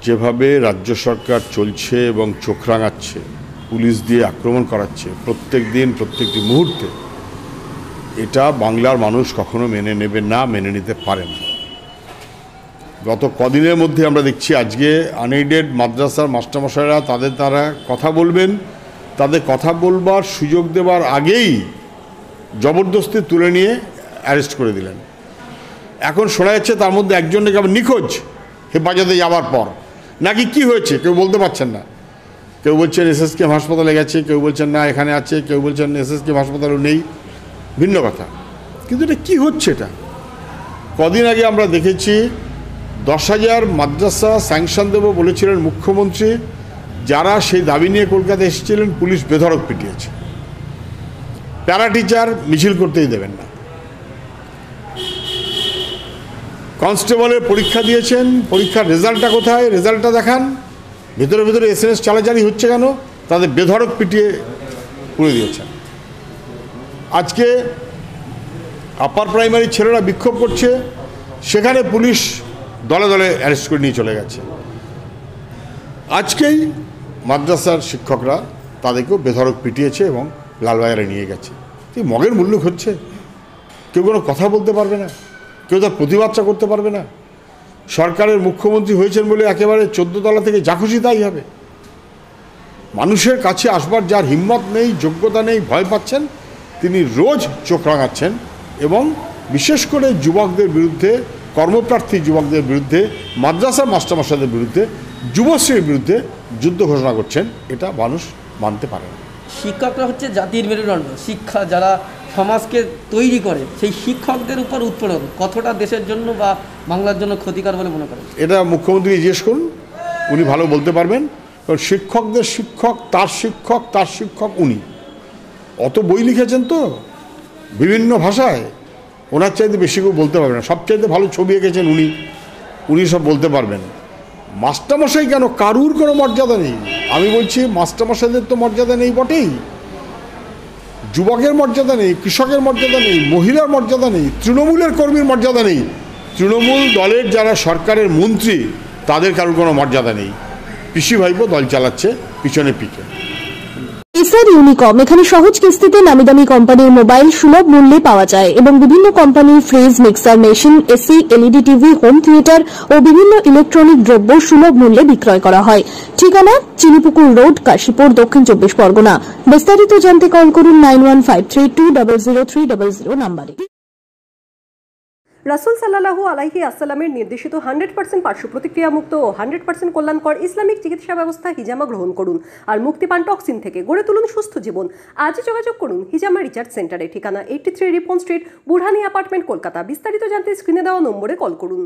যেভাবে রাজ্য সরকার চলছে এবং চোখ রাঙাচ্ছে, পুলিশ দিয়ে আক্রমণ করাচ্ছে প্রত্যেক দিন প্রত্যেকটি মুহূর্তে, এটা বাংলার মানুষ কখনো মেনে নেবে না, মেনে নিতে পারে না। গত কদিনের মধ্যে আমরা দেখছি আজকে আনএইডেড মাদ্রাসার মাস্টারমশাইরা তারা কথা বলবেন, তাদের কথা বলবার সুযোগ দেওয়ার আগেই জবরদস্তি তুলে নিয়ে অ্যারেস্ট করে দিলেন। এখন শোনা যাচ্ছে তার মধ্যে একজন নাকি আবার নিখোঁজ হেফাজতে যাওয়ার পর, নাকি কি হয়েছে কেউ বলতে পারছেন না। কেউ বলছেন এসএসকেএম হাসপাতালে গেছে, কেউ বলছেন না এখানে আছে, কেউ বলছেন এসএসকেএম হাসপাতালেও নেই, ভিন্ন কথা। কিন্তু এটা কী হচ্ছে? এটা কদিন আগে আমরা দেখেছি 10,000 মাদ্রাসা স্যাংশন দেব বলেছিলেন মুখ্যমন্ত্রী, যারা সেই দাবি নিয়ে কলকাতায় এসেছিলেন পুলিশ বেধড়ক পিটিয়েছে। প্যারা টিচার মিছিল করতেই দেবেন না। কনস্টেবলের পরীক্ষা দিয়েছেন, পরীক্ষার রেজাল্টটা কোথায়? রেজাল্টটা দেখান। ভেতরে ভেতরে এসএনএস চালাচালি হচ্ছে কেন? তাদের বেধড়ক পিটিয়ে পুড়ে দিয়েছেন। আজকে আপার প্রাইমারি ছেলেরা বিক্ষোভ করছে, সেখানে পুলিশ দলে দলে অ্যারেস্ট করে নিয়ে চলে গেছে। আজকেই মাদ্রাসার শিক্ষকরা তাদেরকেও বেধড়ক পিটিয়েছে এবং লালবাজারে নিয়ে গেছে। এই মগের মূল্য হচ্ছে, কেউ কোনো কথা বলতে পারবে না, কেউ তার প্রতিবাদটা করতে পারবে না। সরকারের মুখ্যমন্ত্রী হয়েছেন বলে একেবারে 14 তলা থেকে যা খুশি তাই হবে। মানুষের কাছে আসবার যার হিম্মত নেই, যোগ্যতা নেই, ভয় পাচ্ছেন, তিনি রোজ চোখ রাঙাচ্ছেন এবং বিশেষ করে যুবকদের বিরুদ্ধে, কর্মপ্রার্থী যুবকদের বিরুদ্ধে, মাদ্রাসার মাস্টারমশাইদের বিরুদ্ধে, যুবশ্রীর বিরুদ্ধে যুদ্ধ ঘোষণা করছেন। এটা মানুষ মানতে পারে না। শিক্ষকরা হচ্ছে জাতির মেরুদণ্ড। শিক্ষা যারা সমাজকে তৈরি করে, সেই শিক্ষকদের উপর উৎপীড়ন কতটা দেশের জন্য বা বাংলার জন্য ক্ষতিকর বলে মনে করেন? এটা মুখ্যমন্ত্রী জিজ্ঞেস করুন, উনি ভালো বলতে পারবেন। কারণ শিক্ষকদের শিক্ষক, তার শিক্ষক, তার শিক্ষক উনি। অত বই লিখেছেন তো বিভিন্ন ভাষায়, ওনার চাইতে বেশি কেউ বলতে পারবে না। সবচাইতে ভালো ছবি এঁকেছেন উনি সব বলতে পারবেন। মাস্টারমশাই কেন, কারুর কোনো মর্যাদা নেই। আমি বলছি মাস্টারমশাইদের তো মর্যাদা নেই বটেই, যুবকের মর্যাদা নেই, কৃষকের মর্যাদা নেই, মহিলার মর্যাদা নেই, তৃণমূলের কর্মীর মর্যাদা নেই, তৃণমূল দলের যারা সরকারের মন্ত্রী তাদের কারোর কোনো মর্যাদা নেই। পিসি ভাইপো দল চালাচ্ছে পিছনে পিকে। এসআর ইউনিকম এখানে সহজ কিস্তিতে নামি দামি কোম্পানির মোবাইল সুলভ মূল্যে পাওয়া যায় এবং বিভিন্ন কোম্পানির fridge, mixer machine, AC, LED TV, home theatre ও বিভিন্ন ইলেকট্রনিক দ্রব্য সুলভ মূল্যে বিক্রয় করা হয়। ঠিকানা চিনিপুকুর রোড, কাশীপুর, দক্ষিণ 24 পরগনা। বিস্তারিত জানতে কল করুন 9153200300 নম্বরে। রাসূল সাল্লাল্লাহু আলাইহি আসসালামের নির্দেশিত 100% পার্শ্ব প্রতিক্রিয়ামুক্ত ও 100% কল্যাণকর ইসলামিক চিকিৎসা ব্যবস্থা হিজামা গ্রহণ করুন আর মুক্তি পান টক্সিন থেকে। গড়ে তুলুন সুস্থ জীবন। আজই যোগাযোগ করুন হিজামা রিচার্জ সেন্টারে। ঠিকানা 83 রিপন স্ট্রিট, বুরহানি অ্যাপার্টমেন্ট, কলকাতা। বিস্তারিত জানতে স্ক্রিনে দেওয়া নম্বরে কল করুন।